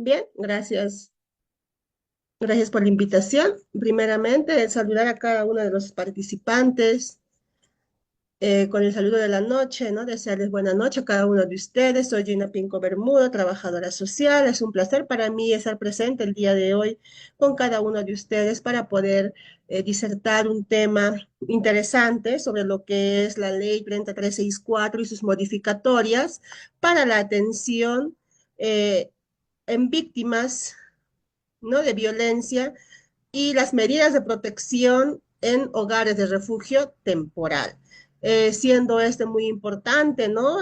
Bien, gracias. Gracias por la invitación. Primeramente, saludar a cada uno de los participantes con el saludo de la noche, ¿no? Desearles buena noche a cada uno de ustedes. Soy Gina Pinco Bermudo, trabajadora social. Es un placer para mí estar presente el día de hoy con cada uno de ustedes para poder disertar un tema interesante sobre lo que es la Ley 3364 y sus modificatorias para la atención eh, en víctimas, ¿no? de violencia y las medidas de protección en hogares de refugio temporal. Siendo este muy importante, ¿no?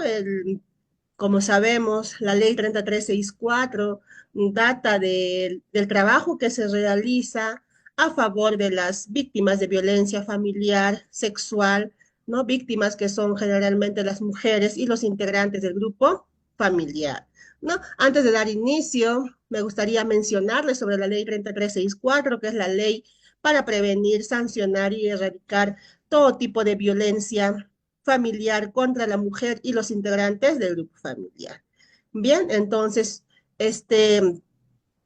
Como sabemos, la ley 3364 data del trabajo que se realiza a favor de las víctimas de violencia familiar, sexual, ¿no? Víctimas que son generalmente las mujeres y los integrantes del grupo familiar, ¿no? Antes de dar inicio, me gustaría mencionarles sobre la ley 3364, que es la ley para prevenir, sancionar y erradicar todo tipo de violencia familiar contra la mujer y los integrantes del grupo familiar. Bien, entonces, este,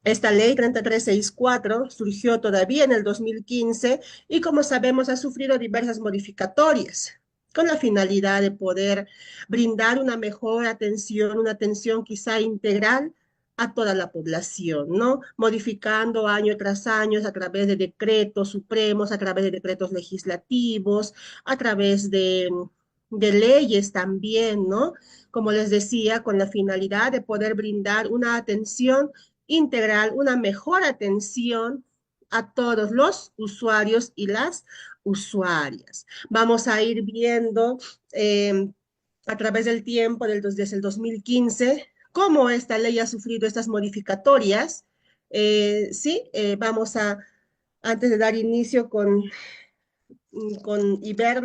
esta ley 3364 surgió todavía en el 2015 y como sabemos ha sufrido diversas modificatorias con la finalidad de poder brindar una mejor atención, una atención quizá integral a toda la población, ¿no? Modificando año tras año a través de decretos supremos, a través de decretos legislativos, a través de leyes también, ¿no? Como les decía, con la finalidad de poder brindar una atención integral, una mejor atención a todos los usuarios y las usuarias. Vamos a ir viendo a través del tiempo, desde el 2015, cómo esta ley ha sufrido estas modificatorias. Sí, vamos a, antes de dar inicio y ver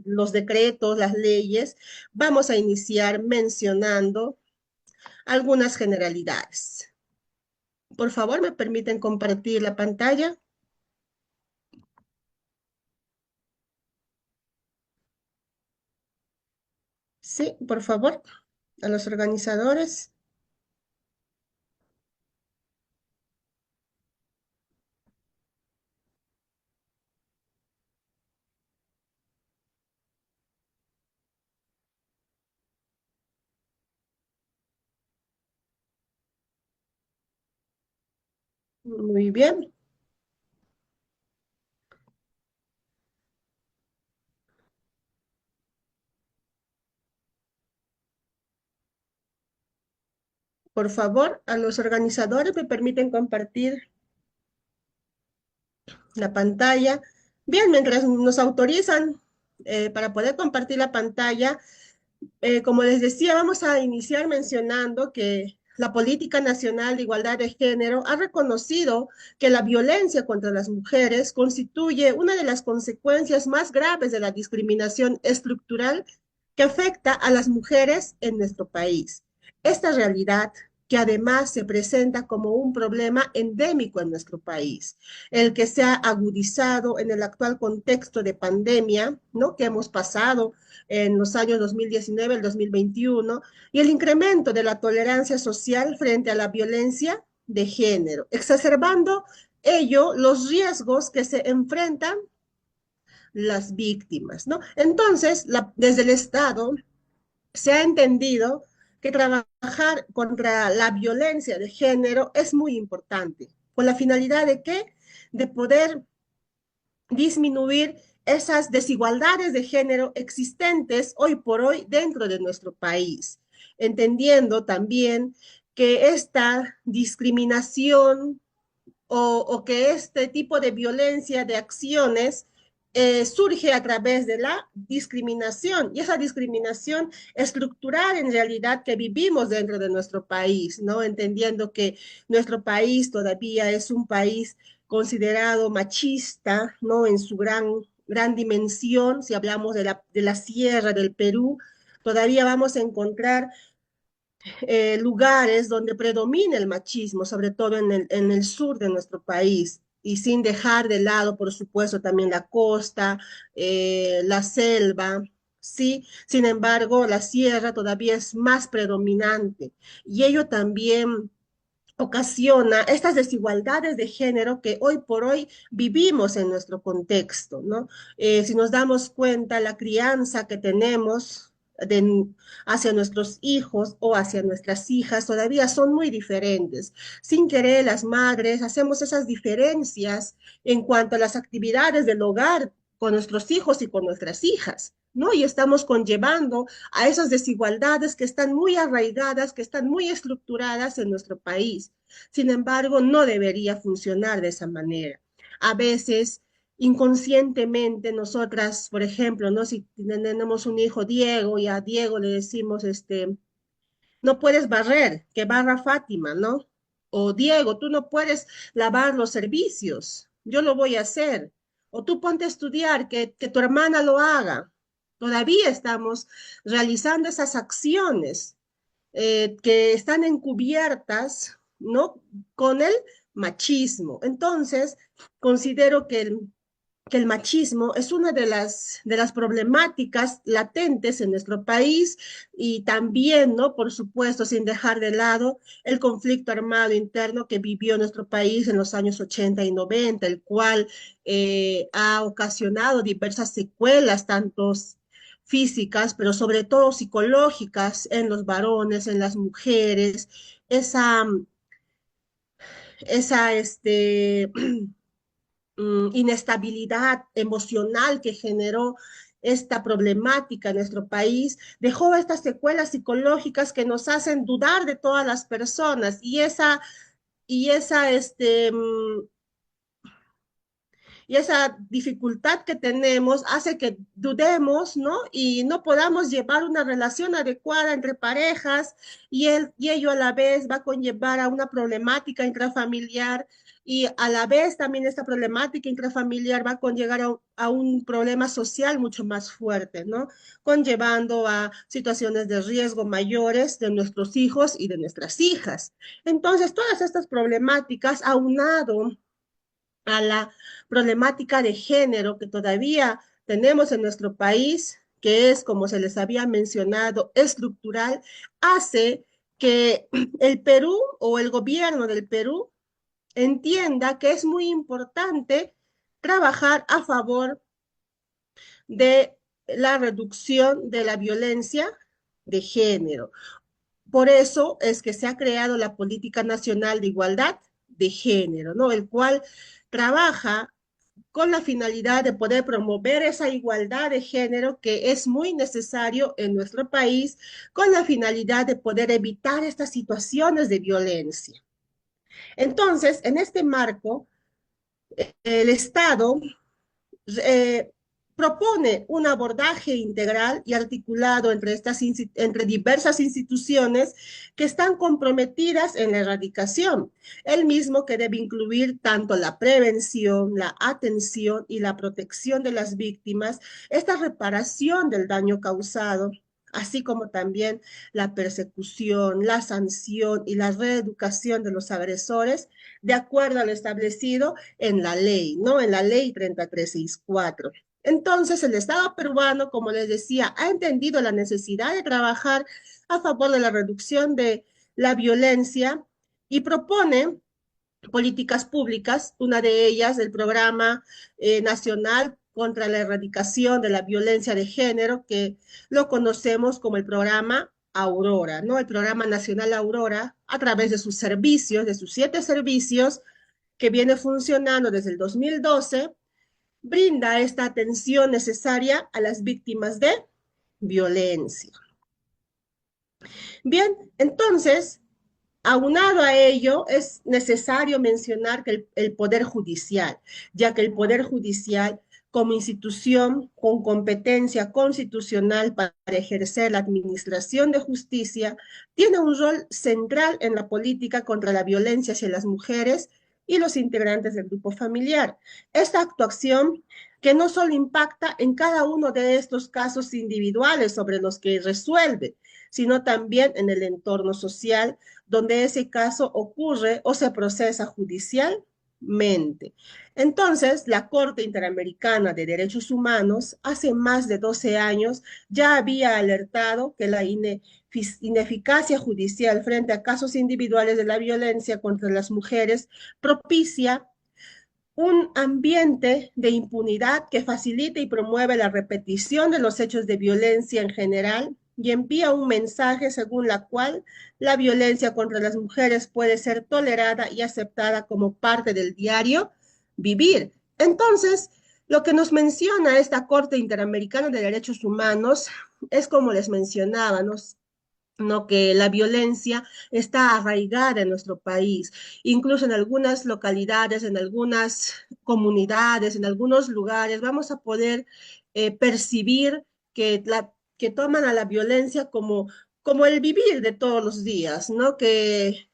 los decretos, las leyes, vamos a iniciar mencionando algunas generalidades. Por favor, ¿me permiten compartir la pantalla? Sí, por favor, a los organizadores. Muy bien. Por favor, a los organizadores me permiten compartir la pantalla. Bien, mientras nos autorizan para poder compartir la pantalla, como les decía, vamos a iniciar mencionando que la Política Nacional de Igualdad de Género ha reconocido que la violencia contra las mujeres constituye una de las consecuencias más graves de la discriminación estructural que afecta a las mujeres en nuestro país. Esta realidad que además se presenta como un problema endémico en nuestro país, el que se ha agudizado en el actual contexto de pandemia, ¿no? que hemos pasado en los años 2019 al 2021, y el incremento de la tolerancia social frente a la violencia de género, exacerbando ello los riesgos que se enfrentan las víctimas, ¿no? Entonces, desde el Estado se ha entendido que trabajar contra la violencia de género es muy importante, con la finalidad de qué? De poder disminuir esas desigualdades de género existentes hoy por hoy dentro de nuestro país, entendiendo también que esta discriminación o que este tipo de violencia, de acciones, surge a través de la discriminación y esa discriminación estructural en realidad que vivimos dentro de nuestro país, ¿no? Entendiendo que nuestro país todavía es un país considerado machista, ¿no? En su gran dimensión, si hablamos de la sierra del Perú, todavía vamos a encontrar lugares donde predomina el machismo, sobre todo en el sur de nuestro país, y sin dejar de lado, por supuesto, también la costa, la selva, ¿sí? Sin embargo, la sierra todavía es más predominante y ello también ocasiona estas desigualdades de género que hoy por hoy vivimos en nuestro contexto, ¿no? Si nos damos cuenta, la crianza que tenemos de, hacia nuestros hijos o hacia nuestras hijas todavía son muy diferentes. Sin querer, las madres hacemos esas diferencias en cuanto a las actividades del hogar con nuestros hijos y con nuestras hijas, ¿no? Y estamos conllevando a esas desigualdades que están muy arraigadas, que están muy estructuradas en nuestro país. Sin embargo, no debería funcionar de esa manera. A veces, inconscientemente, nosotras, por ejemplo, ¿no? Si tenemos un hijo Diego y a Diego le decimos, no puedes barrer, que barra Fátima, ¿no? O Diego, tú no puedes lavar los servicios, yo lo voy a hacer. O tú ponte a estudiar, que tu hermana lo haga. Todavía estamos realizando esas acciones que están encubiertas, ¿no? Con el machismo. Entonces, considero que el machismo es una de las problemáticas latentes en nuestro país y también, ¿no? Por supuesto, sin dejar de lado el conflicto armado interno que vivió nuestro país en los años 80 y 90, el cual ha ocasionado diversas secuelas, tanto físicas, pero sobre todo psicológicas en los varones, en las mujeres, esa, esa inestabilidad emocional que generó esta problemática en nuestro país, dejó estas secuelas psicológicas que nos hacen dudar de todas las personas y esa, y esa dificultad que tenemos hace que dudemos, ¿no? Y no podamos llevar una relación adecuada entre parejas y ello a la vez va a conllevar a una problemática intrafamiliar y a la vez también esta problemática intrafamiliar va a conllevar a un problema social mucho más fuerte, ¿no? Conllevando a situaciones de riesgo mayores de nuestros hijos y de nuestras hijas. Entonces, todas estas problemáticas aunado a la problemática de género que todavía tenemos en nuestro país, que es, como se les había mencionado, estructural, hace que el Perú o el gobierno del Perú entienda que es muy importante trabajar a favor de la reducción de la violencia de género. Por eso es que se ha creado la Política Nacional de Igualdad de Género, ¿no? El cual trabaja con la finalidad de poder promover esa igualdad de género que es muy necesario en nuestro país, con la finalidad de poder evitar estas situaciones de violencia. Entonces, en este marco, el Estado eh, propone un abordaje integral y articulado entre diversas instituciones que están comprometidas en la erradicación, el mismo que debe incluir tanto la prevención, la atención y la protección de las víctimas, esta reparación del daño causado, así como también la persecución, la sanción y la reeducación de los agresores, de acuerdo a lo establecido en la ley, ¿no? En la ley 3364. Entonces, el Estado peruano, como les decía, ha entendido la necesidad de trabajar a favor de la reducción de la violencia y propone políticas públicas, una de ellas el Programa Nacional contra la Erradicación de la Violencia de Género, que lo conocemos como el programa Aurora, ¿no? El Programa Nacional Aurora, a través de sus servicios, de sus 7 servicios, que viene funcionando desde el 2012, brinda esta atención necesaria a las víctimas de violencia. Bien, entonces, aunado a ello, es necesario mencionar que el Poder Judicial, ya que el Poder Judicial, como institución con competencia constitucional para ejercer la administración de justicia, tiene un rol central en la política contra la violencia hacia las mujeres y los integrantes del grupo familiar. Esta actuación que no solo impacta en cada uno de estos casos individuales sobre los que resuelve, sino también en el entorno social donde ese caso ocurre o se procesa judicialmente. mente. Entonces, la Corte Interamericana de Derechos Humanos hace más de 12 años ya había alertado que la ineficacia judicial frente a casos individuales de la violencia contra las mujeres propicia un ambiente de impunidad que facilita y promueve la repetición de los hechos de violencia en general y envía un mensaje según la cual la violencia contra las mujeres puede ser tolerada y aceptada como parte del diario vivir. Entonces, lo que nos menciona esta Corte Interamericana de Derechos Humanos es como les mencionaba, ¿no? Que la violencia está arraigada en nuestro país, incluso en algunas localidades, en algunas comunidades, en algunos lugares, vamos a poder percibir que toman a la violencia como el vivir de todos los días, ¿no? Que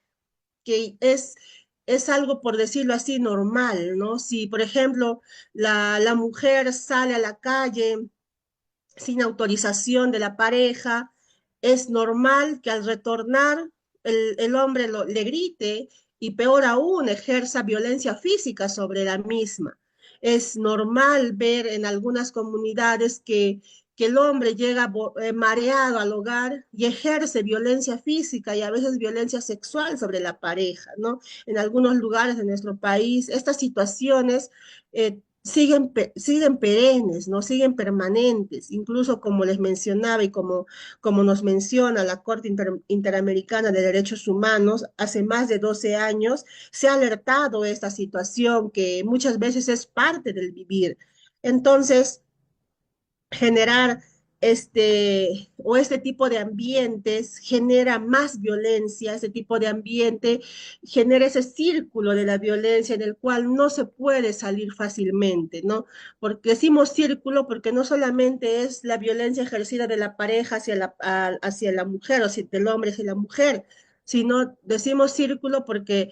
es algo, por decirlo así, normal, ¿no? Si, por ejemplo, la mujer sale a la calle sin autorización de la pareja, es normal que al retornar el hombre le grite y peor aún ejerza violencia física sobre la misma. Es normal ver en algunas comunidades que el hombre llega mareado al hogar y ejerce violencia física y a veces violencia sexual sobre la pareja, ¿no? En algunos lugares de nuestro país, estas situaciones siguen perennes, ¿no? Siguen permanentes, incluso como les mencionaba y como nos menciona la Corte Interamericana de Derechos Humanos, hace más de 12 años se ha alertado esta situación que muchas veces es parte del vivir. Entonces, generar este tipo de ambientes genera más violencia, este tipo de ambiente genera ese círculo de la violencia en el cual no se puede salir fácilmente, ¿no? Porque decimos círculo porque no solamente es la violencia ejercida de la pareja hacia la mujer o del hombre hacia la mujer, sino decimos círculo porque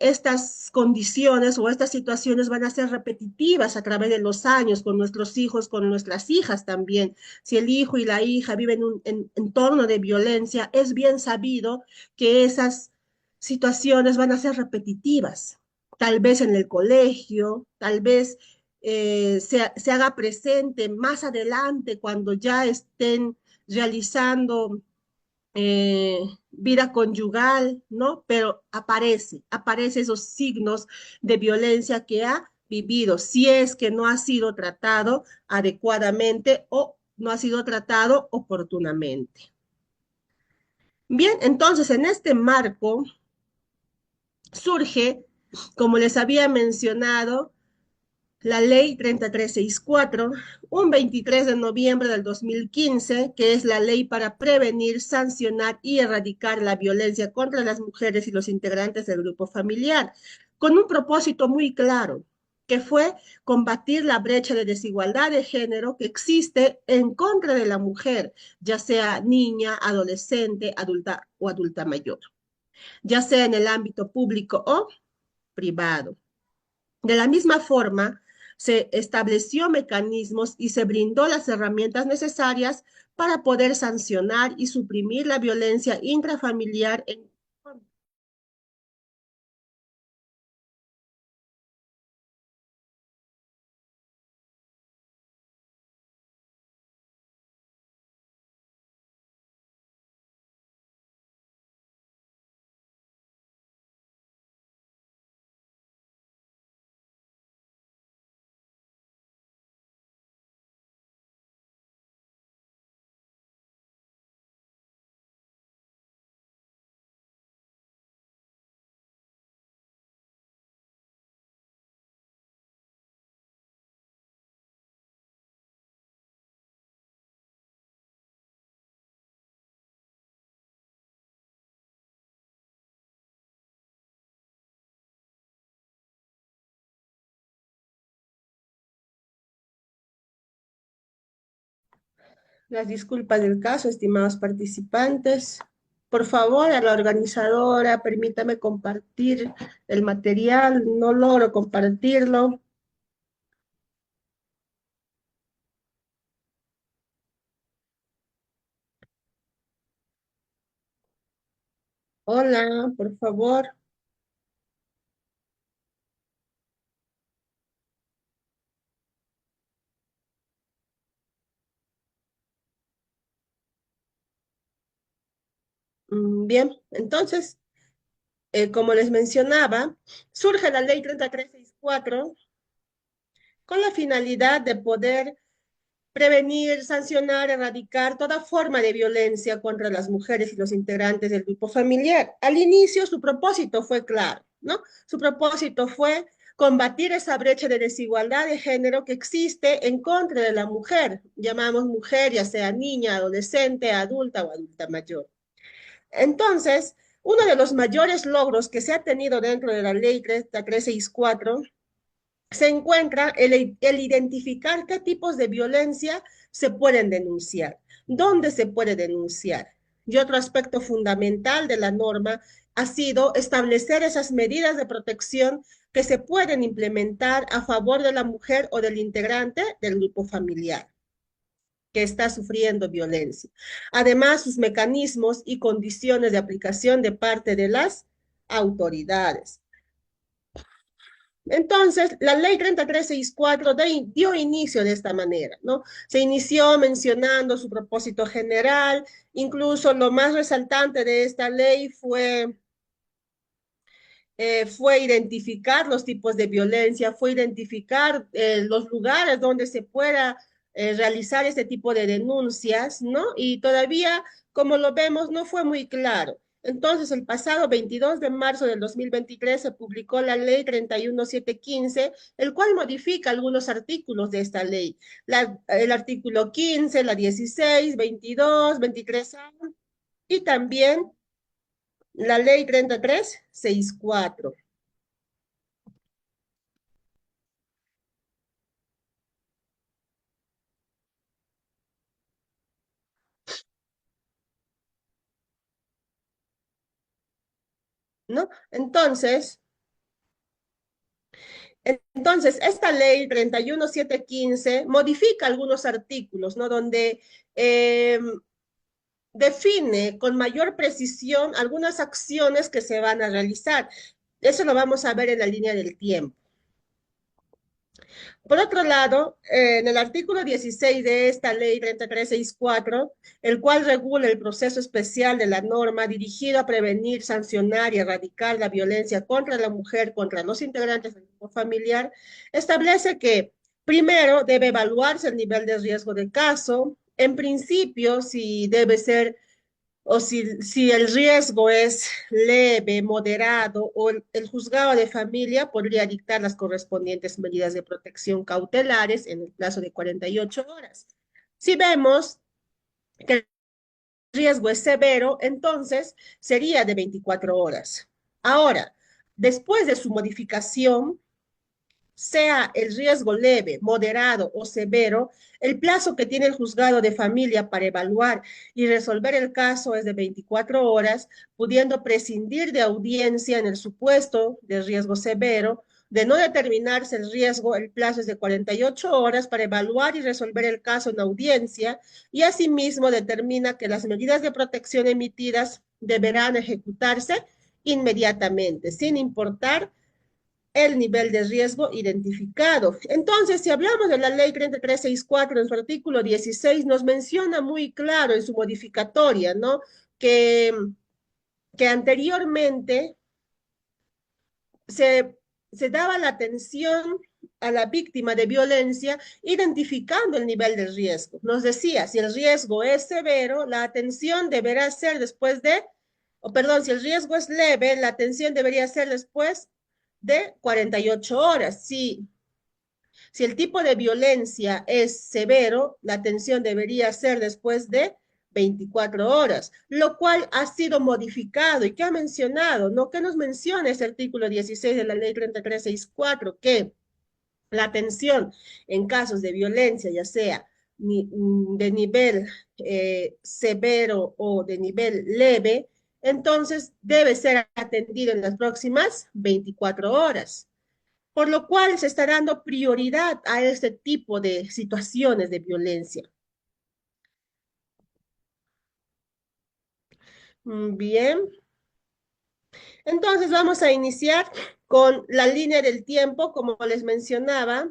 estas condiciones o estas situaciones van a ser repetitivas a través de los años con nuestros hijos, con nuestras hijas también. Si el hijo y la hija viven en un entorno de violencia, es bien sabido que esas situaciones van a ser repetitivas. Tal vez en el colegio, tal vez se haga presente más adelante cuando ya estén realizando eh, vida conyugal, ¿no? Pero aparece esos signos de violencia que ha vivido, si es que no ha sido tratado adecuadamente o no ha sido tratado oportunamente. Bien, entonces en este marco surge, como les había mencionado, la ley 3364, un 23 de noviembre del 2015, que es la ley para prevenir, sancionar y erradicar la violencia contra las mujeres y los integrantes del grupo familiar, con un propósito muy claro, que fue combatir la brecha de desigualdad de género que existe en contra de la mujer, ya sea niña, adolescente, adulta o adulta mayor, ya sea en el ámbito público o privado. De la misma forma, se estableció mecanismos y se brindó las herramientas necesarias para poder sancionar y suprimir la violencia intrafamiliar en. Las disculpas del caso, estimados participantes. Por favor, a la organizadora, permítame compartir el material. No logro compartirlo. Hola, por favor. Bien, entonces, como les mencionaba, surge la ley 3364 con la finalidad de poder prevenir, sancionar, erradicar toda forma de violencia contra las mujeres y los integrantes del grupo familiar. Al inicio su propósito fue claro, ¿no? Su propósito fue combatir esa brecha de desigualdad de género que existe en contra de la mujer. Llamamos mujer, ya sea niña, adolescente, adulta o adulta mayor. Entonces, uno de los mayores logros que se ha tenido dentro de la ley 364 se encuentra el identificar qué tipos de violencia se pueden denunciar, dónde se puede denunciar. Y otro aspecto fundamental de la norma ha sido establecer esas medidas de protección que se pueden implementar a favor de la mujer o del integrante del grupo familiar que está sufriendo violencia. Además, sus mecanismos y condiciones de aplicación de parte de las autoridades. Entonces, la ley 3364 dio inicio de esta manera, ¿no? Se inició mencionando su propósito general, incluso lo más resaltante de esta ley fue identificar los tipos de violencia, fue identificar los lugares donde se pueda realizar este tipo de denuncias, ¿no? Y todavía, como lo vemos, no fue muy claro. Entonces, el pasado 22 de marzo del 2023 se publicó la ley 31715, el cual modifica algunos artículos de esta ley. El artículo 15, la 16, 22, 23A y también la ley 3364. ¿No? Entonces, esta ley 31715 modifica algunos artículos, ¿no? Donde eh, define con mayor precisión algunas acciones que se van a realizar. Eso lo vamos a ver en la línea del tiempo. Por otro lado, en el artículo 16 de esta ley 3364, el cual regula el proceso especial de la norma dirigido a prevenir, sancionar y erradicar la violencia contra la mujer, contra los integrantes del grupo familiar, establece que primero debe evaluarse el nivel de riesgo del caso, en principio si debe ser o si el riesgo es leve, moderado, o el juzgado de familia podría dictar las correspondientes medidas de protección cautelares en el plazo de 48 horas. Si vemos que el riesgo es severo, entonces sería de 24 horas. Ahora, después de su modificación, sea el riesgo leve, moderado o severo, el plazo que tiene el juzgado de familia para evaluar y resolver el caso es de 24 horas, pudiendo prescindir de audiencia en el supuesto de riesgo severo. De no determinarse el riesgo, el plazo es de 48 horas para evaluar y resolver el caso en audiencia y asimismo determina que las medidas de protección emitidas deberán ejecutarse inmediatamente, sin importar el nivel de riesgo identificado. Entonces, si hablamos de la ley 3364 en su artículo 16, nos menciona muy claro en su modificatoria, ¿no? Que, que anteriormente se, se daba la atención a la víctima de violencia identificando el nivel de riesgo. Nos decía, si el riesgo es severo, la atención deberá ser después de, o perdón, si el riesgo es leve, la atención debería ser después de 48 horas. Si el tipo de violencia es severo, la atención debería ser después de 24 horas, lo cual ha sido modificado y que ha mencionado, ¿no? ¿Qué nos menciona ese artículo 16 de la ley 3364? Que la atención en casos de violencia, ya sea de nivel severo o de nivel leve, entonces debe ser atendido en las próximas 24 horas, por lo cual se está dando prioridad a este tipo de situaciones de violencia. Bien, entonces vamos a iniciar con la línea del tiempo, como les mencionaba.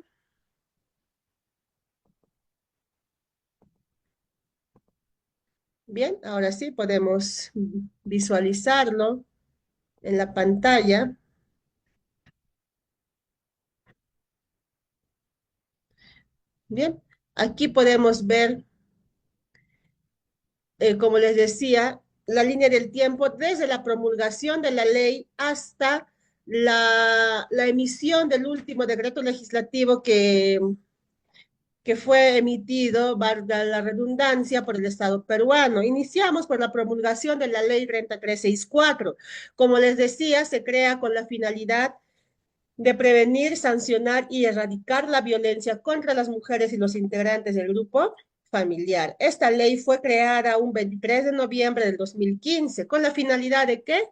Bien, ahora sí podemos visualizarlo en la pantalla. Bien, aquí podemos ver, como les decía, la línea del tiempo desde la promulgación de la ley hasta la emisión del último decreto legislativo que fue emitido, valga la redundancia, por el Estado peruano. Iniciamos por la promulgación de la Ley 30364. Como les decía, se crea con la finalidad de prevenir, sancionar y erradicar la violencia contra las mujeres y los integrantes del grupo familiar. Esta ley fue creada un 23 de noviembre del 2015 con la finalidad de ¿qué?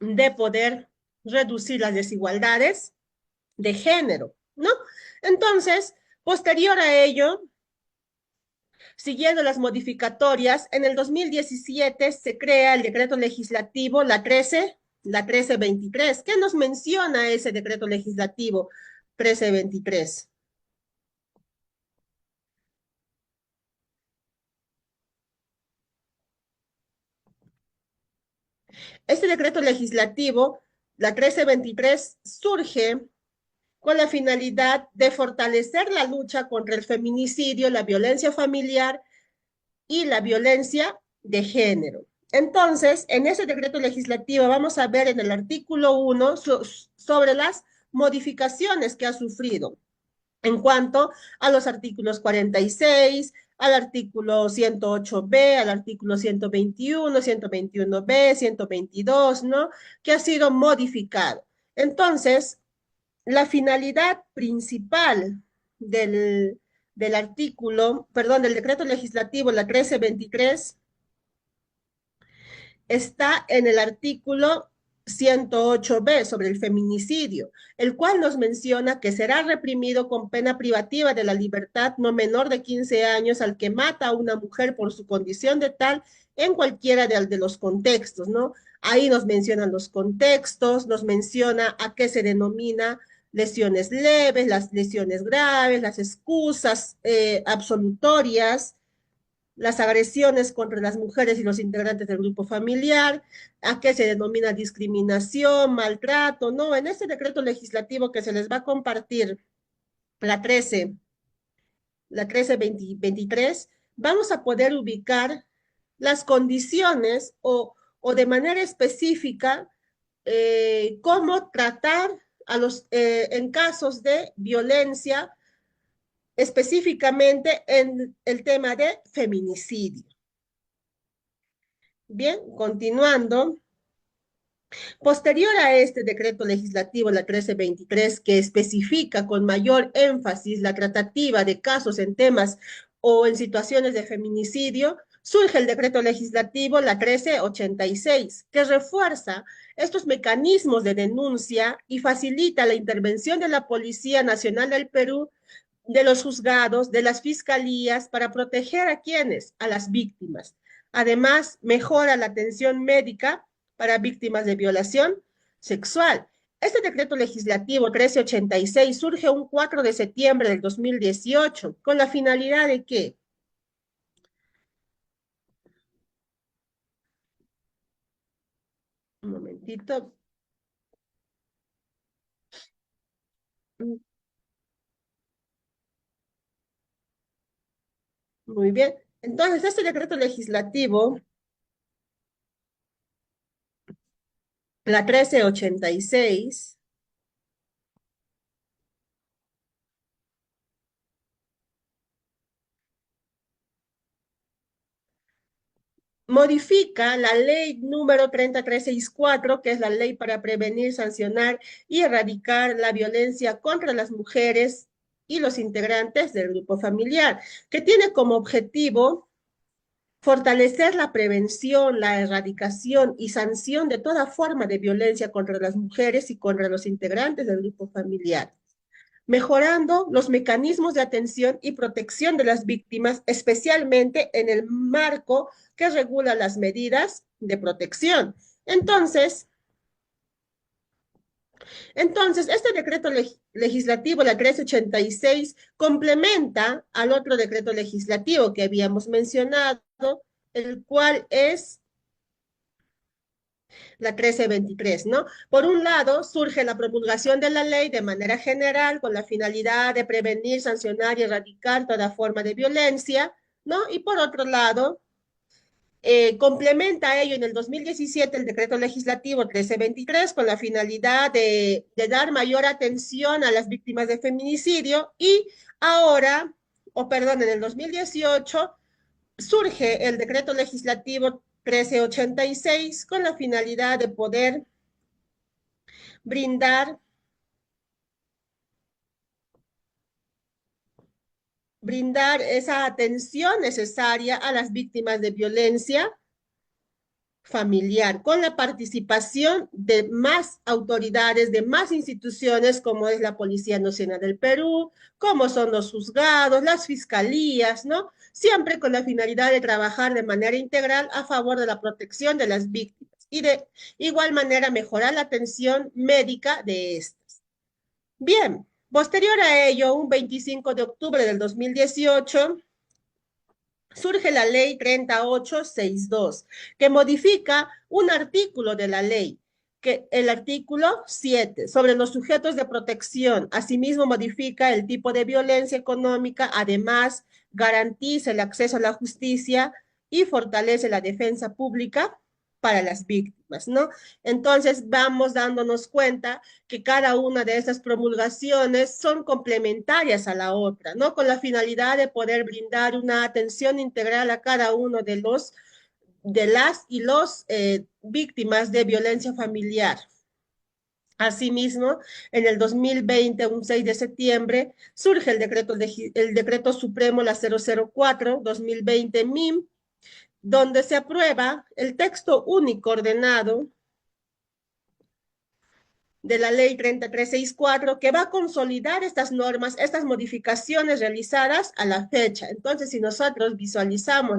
De poder reducir las desigualdades de género, ¿no? Entonces, posterior a ello, siguiendo las modificatorias, en el 2017 se crea el decreto legislativo, la 1323. ¿Qué nos menciona ese decreto legislativo 1323? Este decreto legislativo, la 1323, surge con la finalidad de fortalecer la lucha contra el feminicidio, la violencia familiar y la violencia de género. Entonces, en ese decreto legislativo vamos a ver en el artículo 1 sobre las modificaciones que ha sufrido en cuanto a los artículos 46, al artículo 108b, al artículo 121, 121b, 122, ¿no? Que ha sido modificado. Entonces, la finalidad principal del, del artículo, perdón, del decreto legislativo, la 1323, está en el artículo 108b sobre el feminicidio, el cual nos menciona que será reprimido con pena privativa de la libertad no menor de 15 años al que mata a una mujer por su condición de tal en cualquiera de los contextos, ¿no? Ahí nos mencionan los contextos, nos menciona a qué se denomina lesiones leves, las lesiones graves, las excusas absolutorias, las agresiones contra las mujeres y los integrantes del grupo familiar, a qué se denomina discriminación, maltrato, ¿no? En este decreto legislativo que se les va a compartir, la 13, la 1323, vamos a poder ubicar las condiciones o de manera específica cómo tratar a en casos de violencia, específicamente en el tema de feminicidio. Bien, continuando. Posterior a este decreto legislativo, la 1323, que especifica con mayor énfasis la tratativa de casos en temas o en situaciones de feminicidio, surge el decreto legislativo, la 1386, que refuerza estos mecanismos de denuncia y facilita la intervención de la Policía Nacional del Perú, de los juzgados, de las fiscalías, para proteger a quienes, a las víctimas. Además, mejora la atención médica para víctimas de violación sexual. Este decreto legislativo 1386 surge un 4 de septiembre del 2018 con la finalidad de que, un momentito, muy bien. Entonces, este decreto legislativo, la 1386, modifica la ley número 3364, que es la ley para prevenir, sancionar y erradicar la violencia contra las mujeres y los integrantes del grupo familiar, que tiene como objetivo fortalecer la prevención, la erradicación y sanción de toda forma de violencia contra las mujeres y contra los integrantes del grupo familiar, mejorando los mecanismos de atención y protección de las víctimas, especialmente en el marco que regula las medidas de protección. Entonces, Entonces, este decreto legislativo, la 1386, complementa al otro decreto legislativo que habíamos mencionado, el cual es la 1323, ¿no? Por un lado, surge la promulgación de la ley de manera general con la finalidad de prevenir, sancionar y erradicar toda forma de violencia, ¿no? Y por otro lado, complementa ello en el 2017 el decreto legislativo 1323 con la finalidad de dar mayor atención a las víctimas de feminicidio y ahora, o perdón, en el 2018 surge el decreto legislativo 1386 con la finalidad de poder brindar, brindar esa atención necesaria a las víctimas de violencia familiar, con la participación de más autoridades, de más instituciones, como es la Policía Nacional del Perú, como son los juzgados, las fiscalías, ¿no? Siempre con la finalidad de trabajar de manera integral a favor de la protección de las víctimas y de igual manera mejorar la atención médica de estas. Bien, posterior a ello, un 25 de octubre del 2018, surge la ley 3862, que modifica un artículo de la ley, que el artículo 7, sobre los sujetos de protección. Asimismo, modifica el tipo de violencia económica, además, garantiza el acceso a la justicia y fortalece la defensa pública para las víctimas, ¿no? Entonces, vamos dándonos cuenta que cada una de estas promulgaciones son complementarias a la otra, ¿no? Con la finalidad de poder brindar una atención integral a cada uno de los de las y los víctimas de violencia familiar. Asimismo, en el 2020, un 6 de septiembre, surge el decreto supremo la 004-2020 MIM, donde se aprueba el texto único ordenado de la ley 3364 que va a consolidar estas normas, estas modificaciones realizadas a la fecha. Entonces, si nosotros visualizamos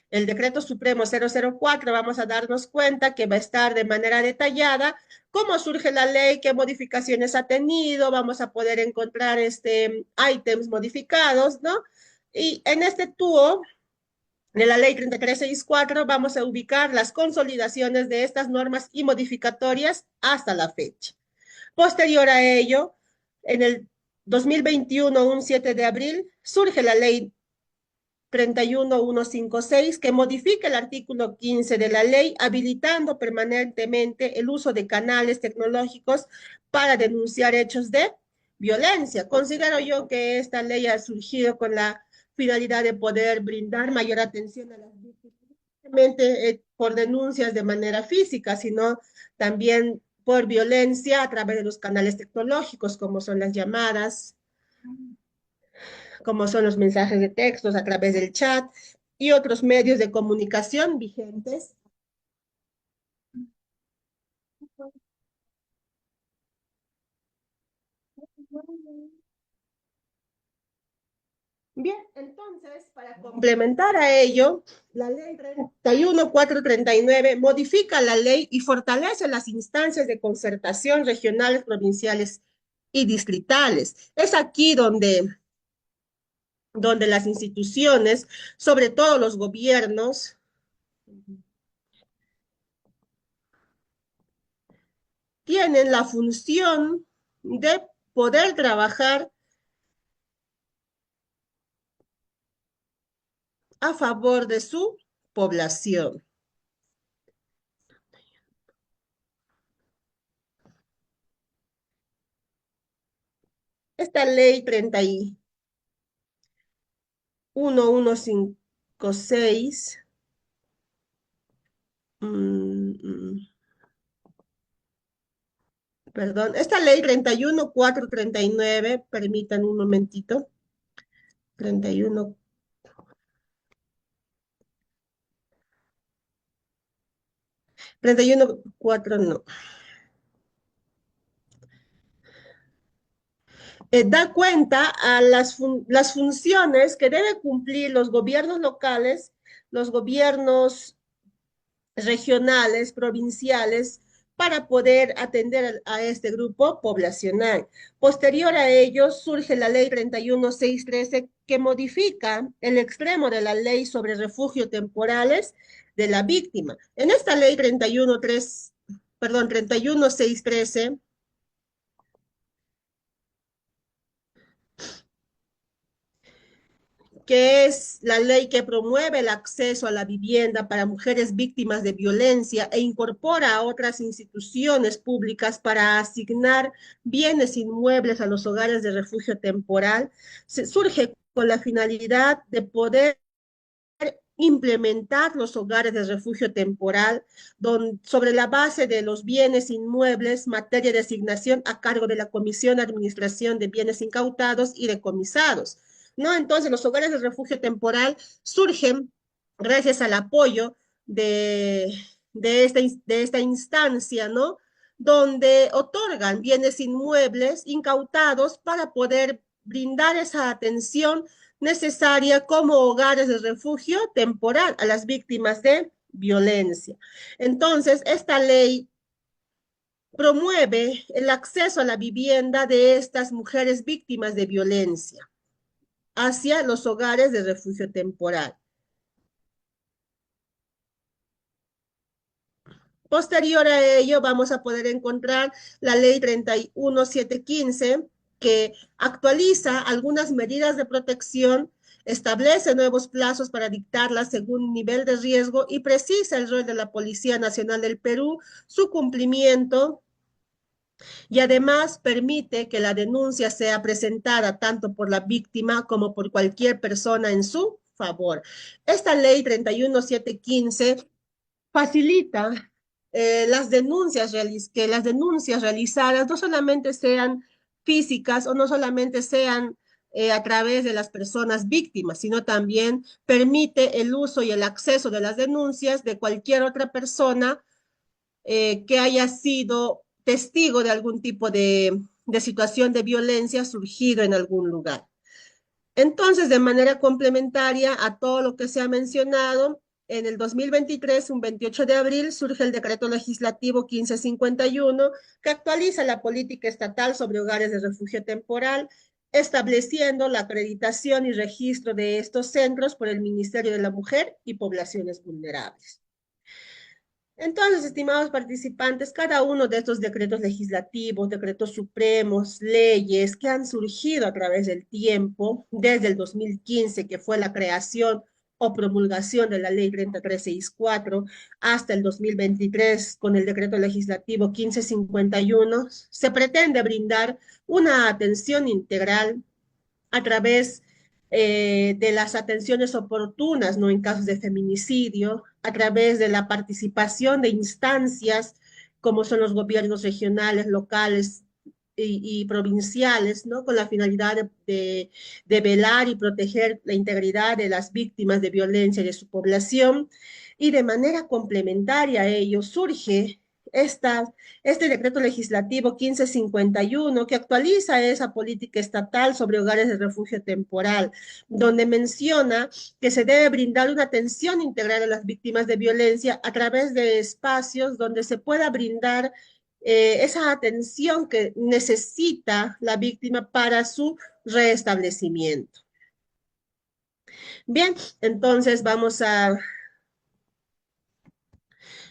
el decreto supremo 004, vamos a darnos cuenta que va a estar de manera detallada cómo surge la ley, qué modificaciones ha tenido, vamos a poder encontrar ítems modificados, ¿no? Y en este tubo de la ley 3364 vamos a ubicar las consolidaciones de estas normas y modificatorias hasta la fecha. Posterior a ello, en el 2021, un 7 de abril, surge la ley 31156 que modifica el artículo 15 de la ley, habilitando permanentemente el uso de canales tecnológicos para denunciar hechos de violencia. Considero yo que esta ley ha surgido con la finalidad de poder brindar mayor atención a las víctimas, no solamente por denuncias de manera física, sino también por violencia a través de los canales tecnológicos, como son las llamadas, como son los mensajes de textos a través del chat y otros medios de comunicación vigentes. Bien, entonces, para complementar a ello, la ley 31439 modifica la ley y fortalece las instancias de concertación regionales, provinciales y distritales. Es aquí donde las instituciones, sobre todo los gobiernos, tienen la función de poder trabajar a favor de su población. Esta ley 31156, perdón, esta ley 31439, permítanme un momentito, 31, 314 no. Da cuenta a las funciones que deben cumplir los gobiernos locales, los gobiernos regionales, provinciales, para poder atender a este grupo poblacional. Posterior a ello, surge la ley 31613 que modifica el extremo de la ley sobre refugio temporales de la víctima. En esta ley 31613, que es la ley que promueve el acceso a la vivienda para mujeres víctimas de violencia e incorpora a otras instituciones públicas para asignar bienes inmuebles a los hogares de refugio temporal, surge con la finalidad de poder implementar los hogares de refugio temporal sobre la base de los bienes inmuebles, materia de asignación a cargo de la Comisión de Administración de Bienes Incautados y Decomisados, ¿no? Entonces, los hogares de refugio temporal surgen gracias al apoyo de, de esta instancia, ¿no? Donde otorgan bienes inmuebles incautados para poder brindar esa atención necesaria como hogares de refugio temporal a las víctimas de violencia. Entonces, esta ley promueve el acceso a la vivienda de estas mujeres víctimas de violencia hacia los hogares de refugio temporal. Posterior a ello, vamos a poder encontrar la ley 31715, que actualiza algunas medidas de protección, establece nuevos plazos para dictarlas según nivel de riesgo y precisa el rol de la Policía Nacional del Perú, su cumplimiento, y además permite que la denuncia sea presentada tanto por la víctima como por cualquier persona en su favor. Esta ley 31715 facilita que las denuncias realizadas no solamente sean físicas o no solamente sean a través de las personas víctimas, sino también permite el uso y el acceso de las denuncias de cualquier otra persona que haya sido testigo de algún tipo de situación de violencia surgido en algún lugar. Entonces, de manera complementaria a todo lo que se ha mencionado, en el 2023, un 28 de abril, surge el decreto legislativo 1551 que actualiza la política estatal sobre hogares de refugio temporal, estableciendo la acreditación y registro de estos centros por el Ministerio de la Mujer y Poblaciones Vulnerables. Entonces, estimados participantes, cada uno de estos decretos legislativos, decretos supremos, leyes que han surgido a través del tiempo, desde el 2015, que fue la creación o promulgación de la ley 3364, hasta el 2023, con el decreto legislativo 1551, se pretende brindar una atención integral a través de las atenciones oportunas, ¿no? En casos de feminicidio, a través de la participación de instancias como son los gobiernos regionales, locales y provinciales, ¿no? Con la finalidad de velar y proteger la integridad de las víctimas de violencia y de su población. Y de manera complementaria a ello surge esta, este decreto legislativo 1551 que actualiza esa política estatal sobre hogares de refugio temporal, donde menciona que se debe brindar una atención integral a las víctimas de violencia a través de espacios donde se pueda brindar esa atención que necesita la víctima para su restablecimiento. Bien, entonces vamos a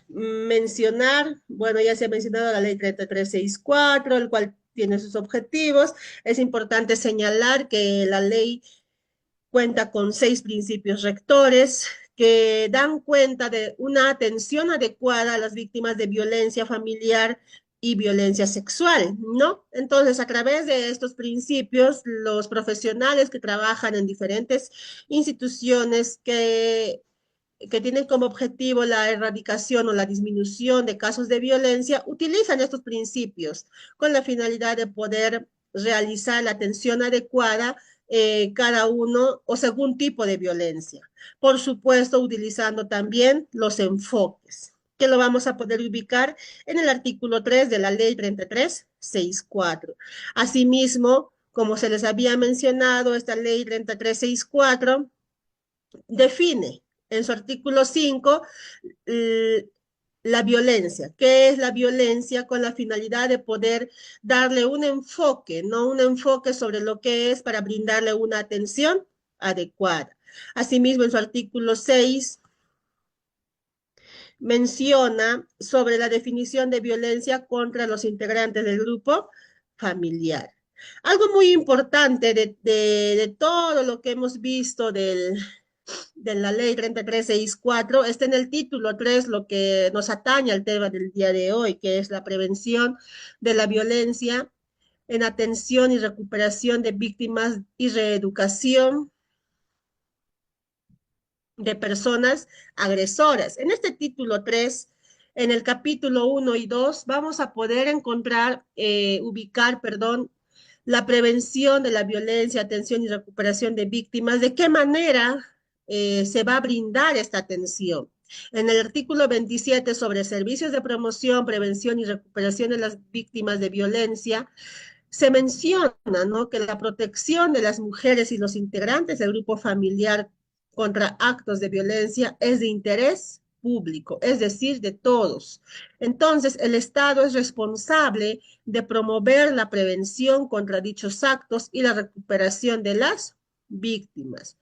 mencionar, bueno, ya se ha mencionado la ley 3364, el cual tiene sus objetivos. Es importante señalar que la ley cuenta con 6 principios rectores que dan cuenta de una atención adecuada a las víctimas de violencia familiar y violencia sexual, ¿no? Entonces, a través de estos principios, los profesionales que trabajan en diferentes instituciones que tienen como objetivo la erradicación o la disminución de casos de violencia, utilizan estos principios con la finalidad de poder realizar la atención adecuada cada uno o según tipo de violencia. Por supuesto, utilizando también los enfoques, que lo vamos a poder ubicar en el artículo 3 de la ley 3364. Asimismo, como se les había mencionado, esta ley 3364 define en su artículo 5 la violencia. ¿Qué es la violencia? Con la finalidad de poder darle un enfoque, ¿no? Un enfoque sobre lo que es para brindarle una atención adecuada. Asimismo, en su artículo 6 menciona sobre la definición de violencia contra los integrantes del grupo familiar. Algo muy importante de todo lo que hemos visto de la ley 3364 está en el título 3, lo que nos atañe al tema del día de hoy, que es la prevención de la violencia en atención y recuperación de víctimas y reeducación de personas agresoras. En este título 3, en el capítulo 1 y 2, vamos a poder encontrar, ubicar, perdón, la prevención de la violencia, atención y recuperación de víctimas, de qué manera se va a brindar esta atención. En el artículo 27 sobre servicios de promoción, prevención y recuperación de las víctimas de violencia, se menciona, ¿no?, que la protección de las mujeres y los integrantes del grupo familiar contra actos de violencia es de interés público, es decir, de todos. Entonces, el Estado es responsable de promover la prevención contra dichos actos y la recuperación de las víctimas.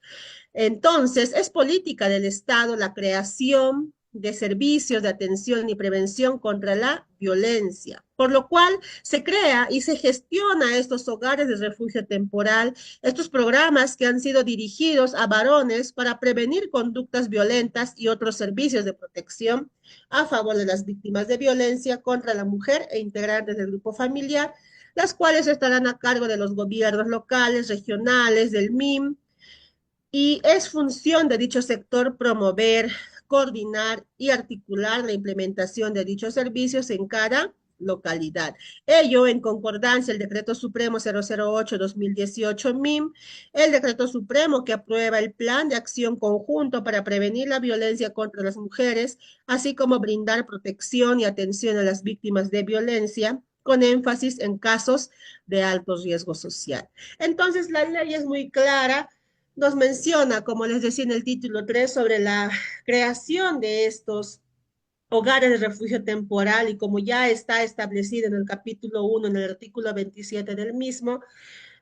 Entonces, es política del Estado la creación de servicios de atención y prevención contra la violencia, por lo cual se crea y se gestiona estos hogares de refugio temporal, estos programas que han sido dirigidos a varones para prevenir conductas violentas y otros servicios de protección a favor de las víctimas de violencia contra la mujer e integrantes del grupo familiar, las cuales estarán a cargo de los gobiernos locales, regionales, del MIM, y es función de dicho sector promover, coordinar y articular la implementación de dichos servicios en cada localidad. Ello en concordancia el Decreto Supremo 008-2018 MIM, el Decreto Supremo que aprueba el Plan de Acción Conjunto para prevenir la violencia contra las mujeres, así como brindar protección y atención a las víctimas de violencia, con énfasis en casos de alto riesgo social. Entonces, la ley es muy clara, nos menciona, como les decía en el título 3, sobre la creación de estos hogares de refugio temporal y como ya está establecido en el capítulo 1, en el artículo 27 del mismo,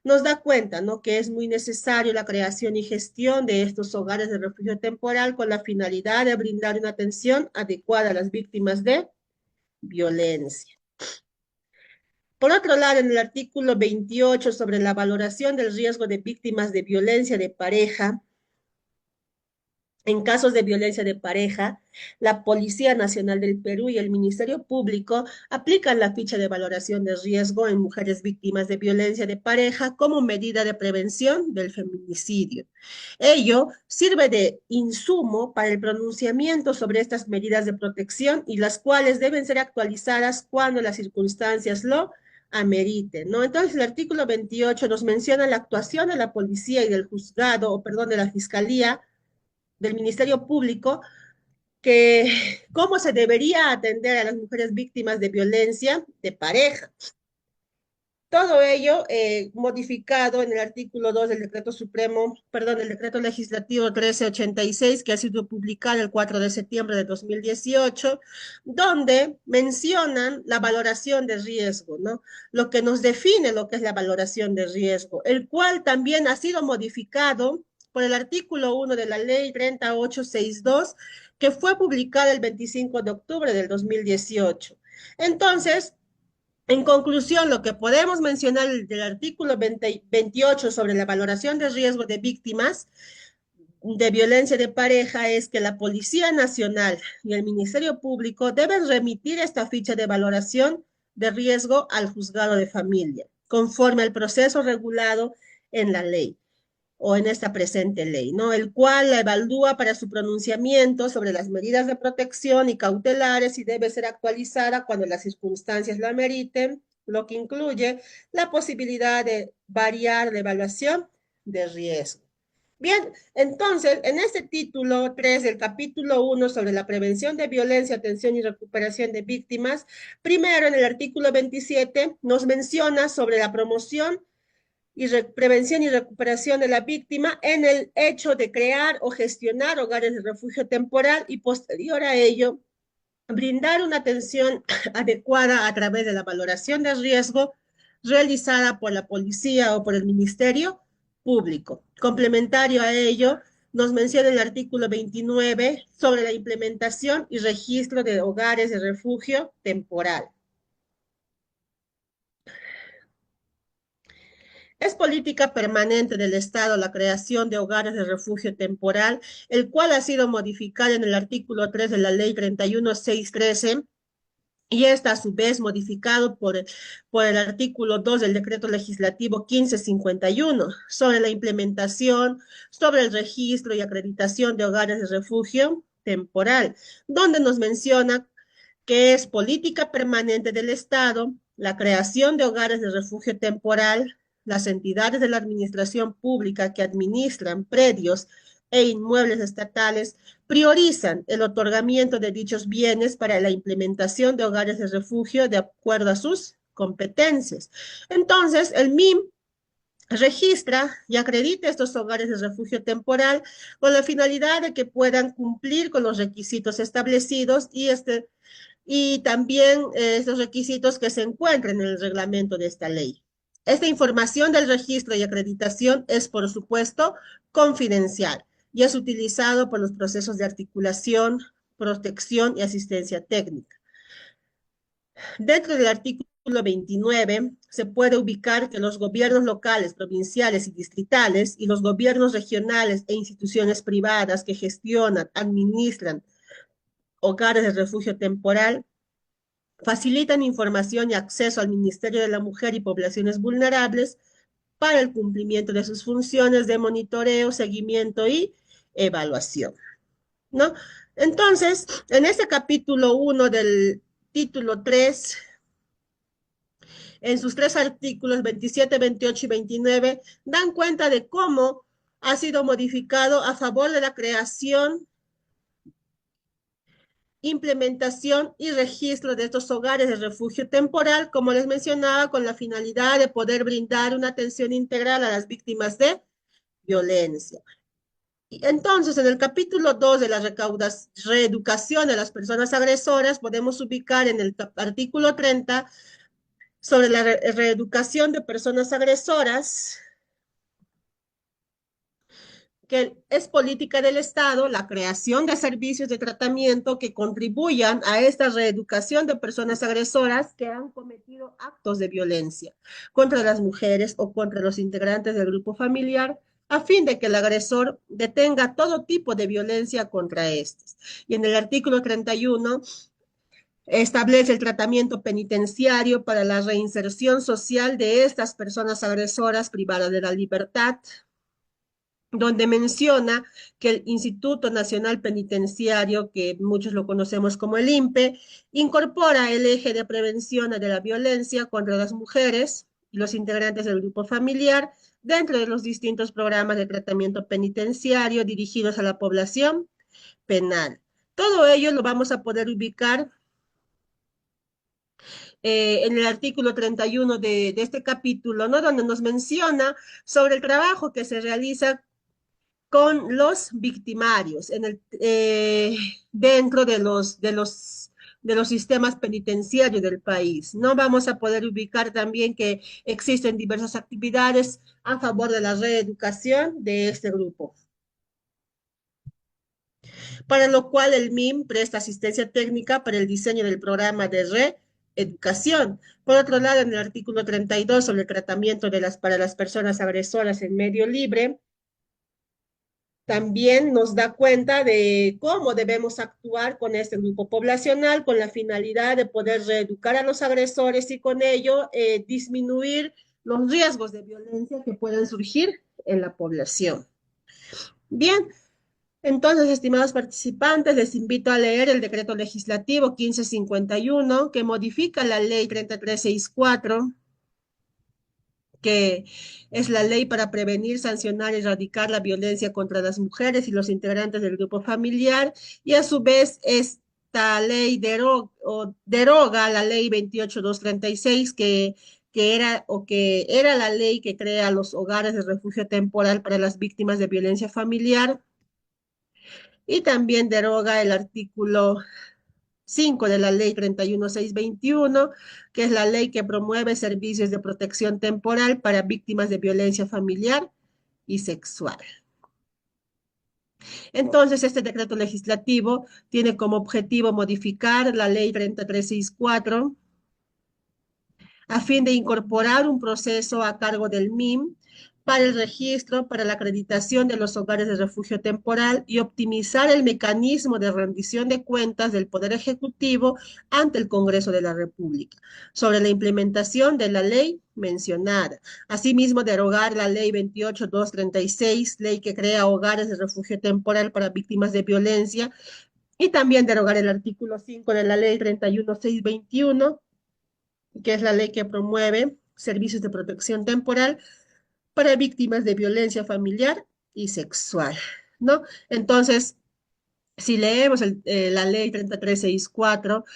nos da cuenta, ¿no?, que es muy necesario la creación y gestión de estos hogares de refugio temporal con la finalidad de brindar una atención adecuada a las víctimas de violencia. Por otro lado, en el artículo 28 sobre la valoración del riesgo de víctimas de violencia de pareja, en casos de violencia de pareja, la Policía Nacional del Perú y el Ministerio Público aplican la ficha de valoración de riesgo en mujeres víctimas de violencia de pareja como medida de prevención del feminicidio. Ello sirve de insumo para el pronunciamiento sobre estas medidas de protección y las cuales deben ser actualizadas cuando las circunstancias lo ameriten, ¿no? Entonces, el artículo 28 nos menciona la actuación de la policía y del juzgado, o perdón, de la fiscalía, del Ministerio Público, que cómo se debería atender a las mujeres víctimas de violencia de pareja. Todo ello modificado en el artículo 2 del decreto supremo, perdón, del decreto legislativo 1386, que ha sido publicado el 4 de septiembre de 2018, donde mencionan la valoración de riesgo, ¿no? Lo que nos define lo que es la valoración de riesgo, el cual también ha sido modificado por el artículo 1 de la ley 3862, que fue publicada el 25 de octubre del 2018. Entonces, en conclusión, lo que podemos mencionar del artículo 28 sobre la valoración de riesgo de víctimas de violencia de pareja es que la Policía Nacional y el Ministerio Público deben remitir esta ficha de valoración de riesgo al juzgado de familia, conforme al proceso regulado en la ley o en esta presente ley, ¿no? El cual la evalúa para su pronunciamiento sobre las medidas de protección y cautelares y debe ser actualizada cuando las circunstancias lo ameriten, lo que incluye la posibilidad de variar la evaluación de riesgo. Bien, entonces, en este título 3 del capítulo 1 sobre la prevención de violencia, atención y recuperación de víctimas, primero en el artículo 27 nos menciona sobre la promoción y prevención y recuperación de la víctima en el hecho de crear o gestionar hogares de refugio temporal y posterior a ello brindar una atención adecuada a través de la valoración de riesgo realizada por la policía o por el Ministerio Público. Complementario a ello, nos menciona el artículo 29 sobre la implementación y registro de hogares de refugio temporal. Es política permanente del Estado la creación de hogares de refugio temporal, el cual ha sido modificado en el artículo 3 de la Ley 31613 y está a su vez modificado por el artículo 2 del decreto legislativo 1551 sobre la implementación, sobre el registro y acreditación de hogares de refugio temporal, donde nos menciona que es política permanente del Estado la creación de hogares de refugio temporal, las entidades de la administración pública que administran predios e inmuebles estatales priorizan el otorgamiento de dichos bienes para la implementación de hogares de refugio de acuerdo a sus competencias. Entonces, el MIM registra y acredita estos hogares de refugio temporal con la finalidad de que puedan cumplir con los requisitos establecidos y también estos requisitos que se encuentran en el reglamento de esta ley. Esta información del registro y acreditación es, por supuesto, confidencial y es utilizado por los procesos de articulación, protección y asistencia técnica. Dentro del artículo 29 se puede ubicar que los gobiernos locales, provinciales y distritales y los gobiernos regionales e instituciones privadas que gestionan, administran hogares de refugio temporal facilitan información y acceso al Ministerio de la Mujer y Poblaciones Vulnerables para el cumplimiento de sus funciones de monitoreo, seguimiento y evaluación, ¿no? Entonces, en este capítulo 1 del título 3, en sus tres artículos 27, 28 y 29, dan cuenta de cómo ha sido modificado a favor de la creación, implementación y registro de estos hogares de refugio temporal, como les mencionaba, con la finalidad de poder brindar una atención integral a las víctimas de violencia. Y entonces, en el capítulo 2 de la reeducación de las personas agresoras, podemos ubicar en el artículo 30 sobre la reeducación de personas agresoras, que es política del Estado la creación de servicios de tratamiento que contribuyan a esta reeducación de personas agresoras que han cometido actos de violencia contra las mujeres o contra los integrantes del grupo familiar, a fin de que el agresor detenga todo tipo de violencia contra estos. Y en el artículo 31 establece el tratamiento penitenciario para la reinserción social de estas personas agresoras privadas de la libertad, donde menciona que el Instituto Nacional Penitenciario, que muchos lo conocemos como el INPE, incorpora el eje de prevención de la violencia contra las mujeres y los integrantes del grupo familiar dentro de los distintos programas de tratamiento penitenciario dirigidos a la población penal. Todo ello lo vamos a poder ubicar en el artículo 31 de este capítulo, ¿no? Donde nos menciona sobre el trabajo que se realiza con los victimarios dentro de los sistemas penitenciarios del país. No vamos a poder ubicar también que existen diversas actividades a favor de la reeducación de este grupo, para lo cual el MIM presta asistencia técnica para el diseño del programa de reeducación. Por otro lado, en el artículo 32 sobre el tratamiento para las personas agresoras en medio libre, también nos da cuenta de cómo debemos actuar con este grupo poblacional con la finalidad de poder reeducar a los agresores y con ello disminuir los riesgos de violencia que pueden surgir en la población. Bien, entonces, estimados participantes, les invito a leer el decreto legislativo 1551 que modifica la ley 3364, que es la ley para prevenir, sancionar y erradicar la violencia contra las mujeres y los integrantes del grupo familiar, y a su vez esta ley deroga la ley 28236 que era la ley que crea los hogares de refugio temporal para las víctimas de violencia familiar, y también deroga el artículo 5 de la ley 31621, que es la ley que promueve servicios de protección temporal para víctimas de violencia familiar y sexual. Entonces, este decreto legislativo tiene como objetivo modificar la ley 3364 a fin de incorporar un proceso a cargo del MIM para el registro, para la acreditación de los hogares de refugio temporal y optimizar el mecanismo de rendición de cuentas del Poder Ejecutivo ante el Congreso de la República sobre la implementación de la ley mencionada. Asimismo, derogar la ley 28236, ley que crea hogares de refugio temporal para víctimas de violencia, y también derogar el artículo 5 de la ley 31621, que es la ley que promueve servicios de protección temporal para víctimas de violencia familiar y sexual, ¿no? Entonces, si leemos la ley 3364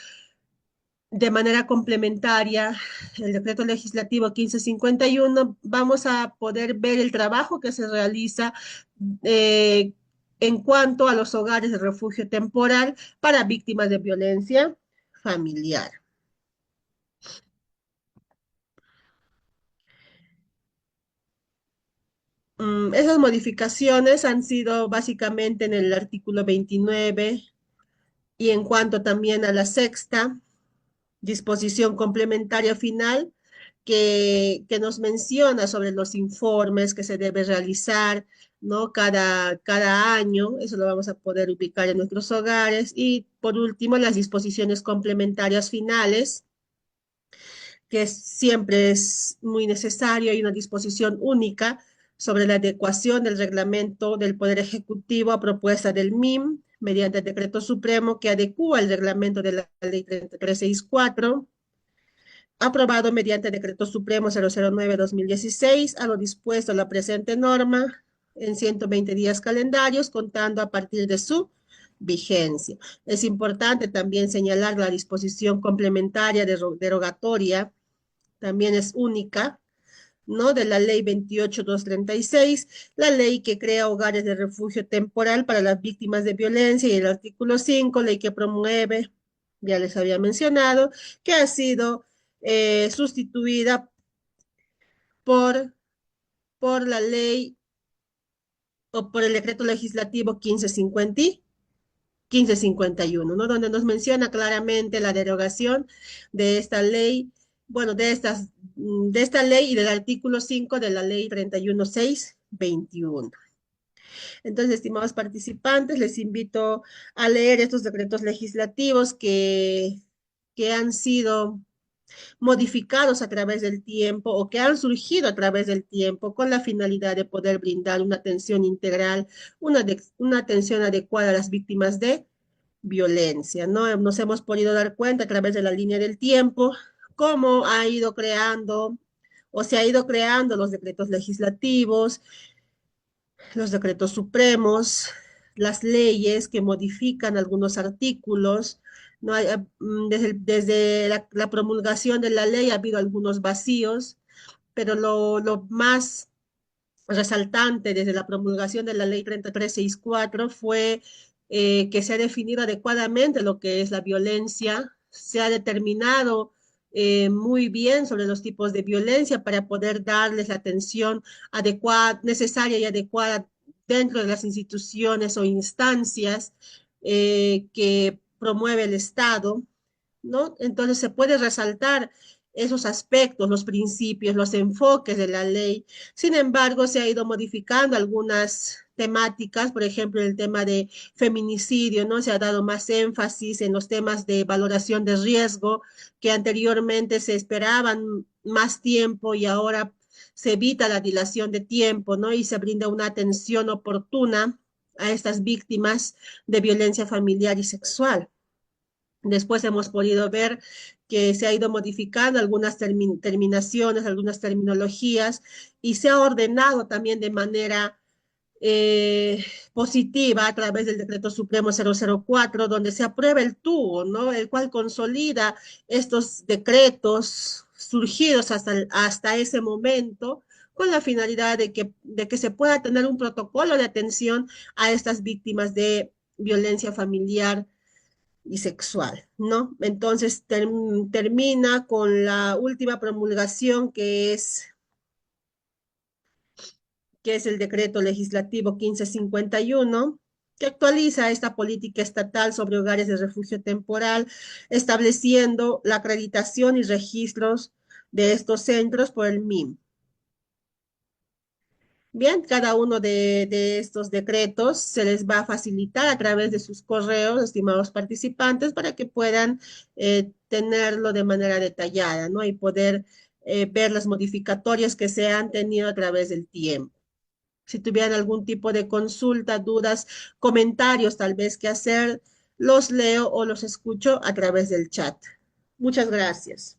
de manera complementaria, el decreto legislativo 1551, vamos a poder ver el trabajo que se realiza eh, en cuanto a los hogares de refugio temporal para víctimas de violencia familiar. Esas modificaciones han sido básicamente en el artículo 29 y en cuanto también a la sexta disposición complementaria final que nos menciona sobre los informes que se debe realizar, ¿no? Cada año, eso lo vamos a poder ubicar en nuestros hogares. Y por último, las disposiciones complementarias finales, que siempre es muy necesario, y una disposición única sobre la adecuación del reglamento del Poder Ejecutivo a propuesta del MIM mediante el decreto supremo que adecúa el reglamento de la ley 3364, aprobado mediante decreto supremo 009-2016, a lo dispuesto en la presente norma en 120 días calendarios, contando a partir de su vigencia. Es importante también señalar la disposición complementaria derogatoria, también es única, ¿no? De la ley 28236, la ley que crea hogares de refugio temporal para las víctimas de violencia, y el artículo 5, ley que promueve, ya les había mencionado, que ha sido sustituida por, por la ley o por el decreto legislativo 1551, ¿no? Donde nos menciona claramente la derogación de esta ley, bueno, de esta ley y del artículo 5 de la ley 31621. Entonces, estimados participantes, les invito a leer estos decretos legislativos que han sido modificados a través del tiempo o que han surgido a través del tiempo con la finalidad de poder brindar una atención integral, una atención adecuada a las víctimas de violencia, ¿no? Nos hemos podido dar cuenta a través de la línea del tiempo cómo ha ido creando o se ha ido creando los decretos legislativos, los decretos supremos, las leyes que modifican algunos artículos, ¿no? Desde la promulgación de la ley ha habido algunos vacíos, pero lo más resaltante desde la promulgación de la ley 3364 fue que se ha definido adecuadamente lo que es la violencia, se ha determinado muy bien sobre los tipos de violencia para poder darles la atención adecuada, necesaria y adecuada dentro de las instituciones o instancias que promueve el Estado, ¿no? Entonces se puede resaltar esos aspectos, los principios, los enfoques de la ley. Sin embargo, se ha ido modificando algunas temáticas, por ejemplo, el tema de feminicidio, ¿no? Se ha dado más énfasis en los temas de valoración de riesgo, que anteriormente se esperaban más tiempo y ahora se evita la dilación de tiempo, ¿no? Y se brinda una atención oportuna a estas víctimas de violencia familiar y sexual. Después hemos podido ver que se ha ido modificando algunas terminaciones, algunas terminologías, y se ha ordenado también de manera positiva a través del Decreto Supremo 004, donde se aprueba el TUO, ¿no? El cual consolida estos decretos surgidos hasta ese momento con la finalidad de que se pueda tener un protocolo de atención a estas víctimas de violencia familiar y sexual, ¿no? Entonces termina con la última promulgación que es el decreto legislativo 1551, que actualiza esta política estatal sobre hogares de refugio temporal, estableciendo la acreditación y registros de estos centros por el MIM. Bien, cada uno de estos decretos se les va a facilitar a través de sus correos, estimados participantes, para que puedan tenerlo de manera detallada, ¿no? Y poder ver las modificatorias que se han tenido a través del tiempo. Si tuvieran algún tipo de consulta, dudas, comentarios tal vez que hacer, los leo o los escucho a través del chat. Muchas gracias.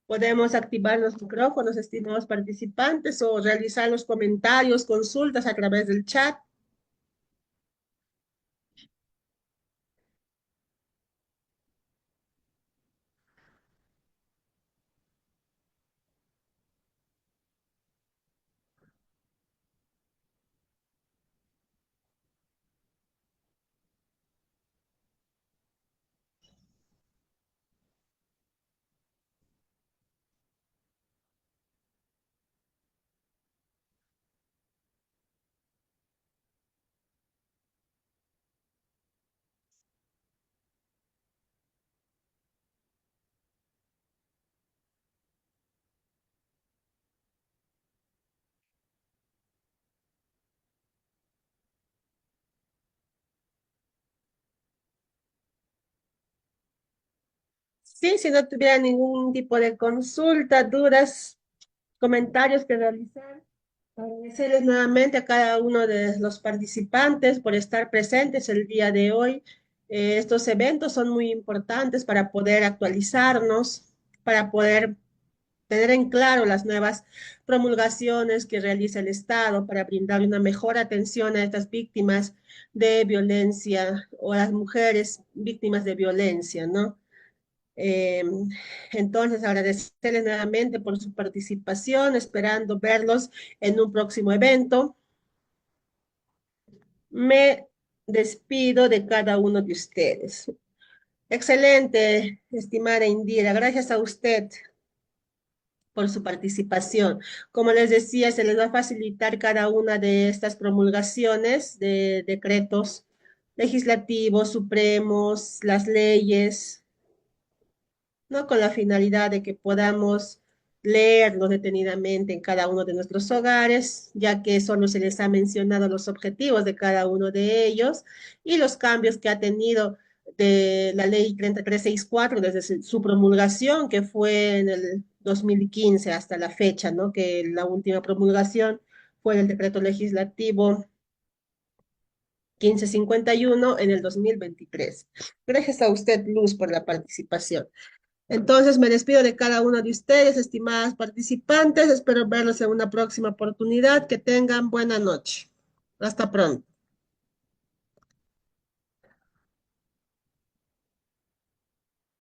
Podemos activar los micrófonos, estimados participantes, o realizar los comentarios, consultas a través del chat. Sí, si no tuviera ningún tipo de consulta, dudas, comentarios que realizar, agradecerles nuevamente a cada uno de los participantes por estar presentes el día de hoy. Estos eventos son muy importantes para poder actualizarnos, para poder tener en claro las nuevas promulgaciones que realiza el Estado para brindar una mejor atención a estas víctimas de violencia o a las mujeres víctimas de violencia, ¿no? Eh, entonces, agradecerles nuevamente por su participación, esperando verlos en un próximo evento. Me despido de cada uno de ustedes. Excelente, estimada Indira. Gracias a usted por su participación. Como les decía, se les va a facilitar cada una de estas promulgaciones de decretos legislativos, supremos, las leyes, ¿no? Con la finalidad de que podamos leerlos detenidamente en cada uno de nuestros hogares, ya que solo se les ha mencionado los objetivos de cada uno de ellos y los cambios que ha tenido de la ley 3364 desde su promulgación, que fue en el 2015 hasta la fecha, ¿no? Que la última promulgación fue el decreto legislativo 1551 en el 2023. Gracias a usted, Luz, por la participación. Entonces me despido de cada uno de ustedes, estimadas participantes. Espero verlos en una próxima oportunidad. Que tengan buena noche. Hasta pronto.